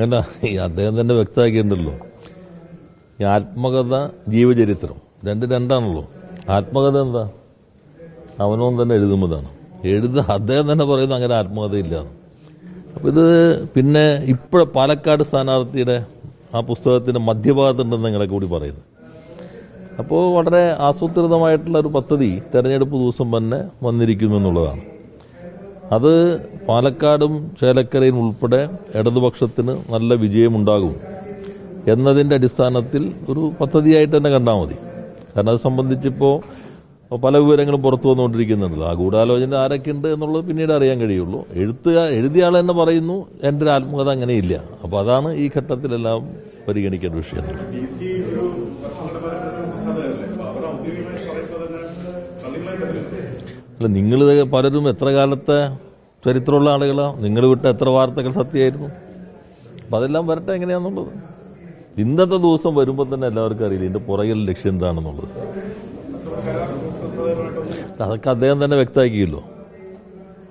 അല്ല, ഈ അദ്ദേഹം തന്നെ വ്യക്തമാക്കിയിട്ടുണ്ടല്ലോ, ഈ ആത്മകഥ ജീവചരിത്രം രണ്ടാണല്ലോ. ആത്മകഥ എന്താ, അവനോൻ തന്നെ എഴുതുന്നതാണ്. അദ്ദേഹം തന്നെ പറയുന്നത് അങ്ങനെ ആത്മകഥയില്ല. അപ്പം ഇത് പിന്നെ പാലക്കാട് സ്ഥാനാർത്ഥിയുടെ ആ പുസ്തകത്തിന്റെ മധ്യഭാഗത്തുണ്ടെന്ന് നിങ്ങളെ കൂടി പറയുന്നത്. അപ്പോൾ വളരെ ആസൂത്രിതമായിട്ടുള്ള ഒരു പദ്ധതി തെരഞ്ഞെടുപ്പ് ദിവസം തന്നെ വന്നിരിക്കുന്നു എന്നുള്ളതാണ്. അത് പാലക്കാടും ചേലക്കരയും ഉൾപ്പെടെ ഇടതുപക്ഷത്തിന് നല്ല വിജയമുണ്ടാകും എന്നതിൻ്റെ അടിസ്ഥാനത്തിൽ ഒരു പദ്ധതിയായിട്ട് തന്നെ കണ്ടാൽ മതി. കാരണം അത് സംബന്ധിച്ചിപ്പോൾ പല വിവരങ്ങളും പുറത്തു വന്നുകൊണ്ടിരിക്കുന്നുണ്ടല്ലോ. ആ ഗൂഢാലോചന ആരൊക്കെയുണ്ട് എന്നുള്ളത് പിന്നീട് അറിയാൻ കഴിയുള്ളൂ. എഴുതിയ ആൾ തന്നെ പറയുന്നു എൻ്റെ ഒരു ആത്മകഥ അങ്ങനെയില്ല. അപ്പോൾ അതാണ് ഈ ഘട്ടത്തിലെല്ലാം പരിഗണിക്കേണ്ട വിഷയം. അല്ല, നിങ്ങൾ പലരും എത്ര കാലത്തെ ചരിത്രമുള്ള ആളുകളാണ്. നിങ്ങൾ വിട്ട എത്ര വാർത്തകൾ സത്യമായിരുന്നു. അപ്പം അതെല്ലാം വരട്ടെ എങ്ങനെയാണെന്നുള്ളത്. ഇന്നത്തെ ദിവസം വരുമ്പോൾ തന്നെ എല്ലാവർക്കും അറിയില്ല ഇതിന്റെ പുറകിൽ ലക്ഷ്യം എന്താണെന്നുള്ളത്. അതൊക്കെ അദ്ദേഹം തന്നെ വ്യക്തമാക്കിയല്ലോ.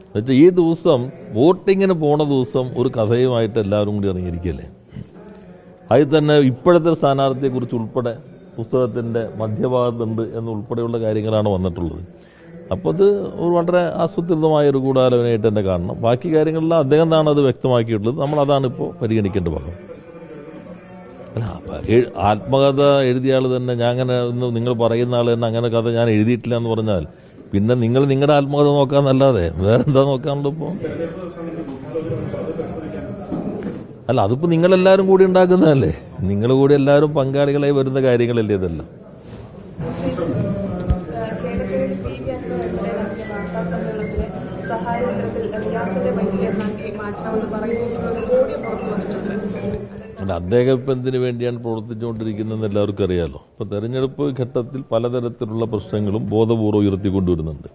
എന്നുവെച്ചാൽ ഈ ദിവസം വോട്ടിങ്ങിന് പോണ ദിവസം ഒരു കഥയുമായിട്ട് എല്ലാവരും കൂടി ഇറങ്ങിയിരിക്കുകയല്ലേ. അതിൽ തന്നെ ഇപ്പോഴത്തെ സ്ഥാനാർത്ഥിയെക്കുറിച്ച് ഉൾപ്പെടെ പുസ്തകത്തിന്റെ മധ്യഭാഗത്തുണ്ട് എന്നുൾപ്പെടെയുള്ള കാര്യങ്ങളാണ് വന്നിട്ടുള്ളത്. അപ്പോൾ അത് ഒരു വളരെ ആസൂത്രിതമായ ഒരു ഗൂഢാലോചനയായിട്ട് തന്നെ കാണണം. ബാക്കി കാര്യങ്ങളെല്ലാം അദ്ദേഹം തന്നെ അത് വ്യക്തമാക്കിയിട്ടുള്ളത്. നമ്മൾ അതാണ് ഇപ്പോൾ പരിഗണിക്കേണ്ട ഭാഗം. അല്ല, ആത്മകഥ എഴുതിയ ആൾ തന്നെ ഞാൻ അങ്ങനെ നിങ്ങൾ പറയുന്ന ആൾ തന്നെ അങ്ങനെ കഥ ഞാൻ എഴുതിയിട്ടില്ല എന്ന് പറഞ്ഞാൽ പിന്നെ നിങ്ങൾ നിങ്ങളുടെ ആത്മകഥ നോക്കാന്നല്ലാതെ വേറെന്താ നോക്കാനുള്ളൂ ഇപ്പോൾ? അല്ല, അതിപ്പോ നിങ്ങളെല്ലാവരും കൂടി ഉണ്ടാക്കുന്നതല്ലേ. നിങ്ങൾ കൂടി എല്ലാവരും പങ്കാളികളായി വരുന്ന കാര്യങ്ങളല്ലേ ഇതെല്ലാം. അല്ല, അദ്ദേഹം ഇപ്പം എന്തിനു വേണ്ടിയാണ് പ്രവർത്തിച്ചുകൊണ്ടിരിക്കുന്നതെന്ന് എല്ലാവർക്കും അറിയാലോ. ഇപ്പം തെരഞ്ഞെടുപ്പ് ഘട്ടത്തിൽ പലതരത്തിലുള്ള പ്രശ്നങ്ങളും ബോധപൂർവ്വം ഉയർത്തിക്കൊണ്ടുവരുന്നുണ്ട്.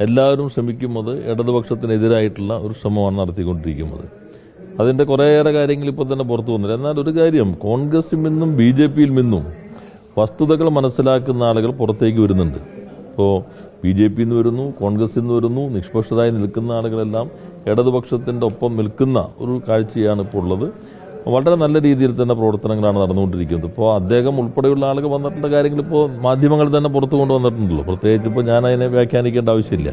എല്ലാവരും ശ്രമിക്കുന്നത് ഇടതുപക്ഷത്തിനെതിരായിട്ടുള്ള ഒരു ശ്രമമാണ് നടത്തിക്കൊണ്ടിരിക്കുന്നത്. അതിന്റെ കുറേയേറെ കാര്യങ്ങൾ ഇപ്പോൾ തന്നെ പുറത്തു വന്നില്ല. എന്നാൽ ഒരു കാര്യം, കോൺഗ്രസിൽ നിന്നും BJP-യിൽ നിന്നും വസ്തുതകൾ മനസ്സിലാക്കുന്ന ആളുകൾ പുറത്തേക്ക് വരുന്നുണ്ട്. ഇപ്പോൾ BJP-യിൽ നിന്ന് വരുന്നു, കോൺഗ്രസിൽ നിന്ന് വരുന്നു, നിഷ്പക്ഷരായി നിൽക്കുന്ന ആളുകളെല്ലാം ഇടതുപക്ഷത്തിന്റെ ഒപ്പം നിൽക്കുന്ന ഒരു കാഴ്ചയാണ് ഇപ്പോൾ ഉള്ളത്. വളരെ നല്ല രീതിയിൽ തന്നെ പ്രവർത്തനങ്ങളാണ് നടന്നുകൊണ്ടിരിക്കുന്നത്. ഇപ്പോൾ അദ്ദേഹം ഉൾപ്പെടെയുള്ള ആളുകൾ വന്നിട്ടുള്ള കാര്യങ്ങൾ ഇപ്പോൾ മാധ്യമങ്ങൾ തന്നെ പുറത്തു കൊണ്ടുവന്നിട്ടുണ്ടല്ലോ. പ്രത്യേകിച്ച് ഇപ്പോൾ ഞാൻ അതിനെ വ്യാഖ്യാനിക്കേണ്ട ആവശ്യമില്ല.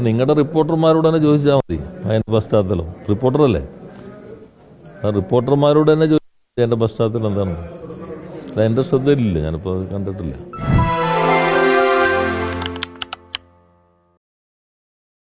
നിങ്ങളുടെ റിപ്പോർട്ടർമാരോട് തന്നെ ചോദിച്ചാൽ മതി അതിന്റെ പശ്ചാത്തലം. റിപ്പോർട്ടറല്ലേ, റിപ്പോർട്ടർമാരോട് തന്നെ ചോദിച്ചാൽ അതിന്റെ പശ്ചാത്തലം എന്താണ്. എന്റെ ശ്രദ്ധയിലില്ല, ഞാനിപ്പോൾ അത് കണ്ടിട്ടില്ല.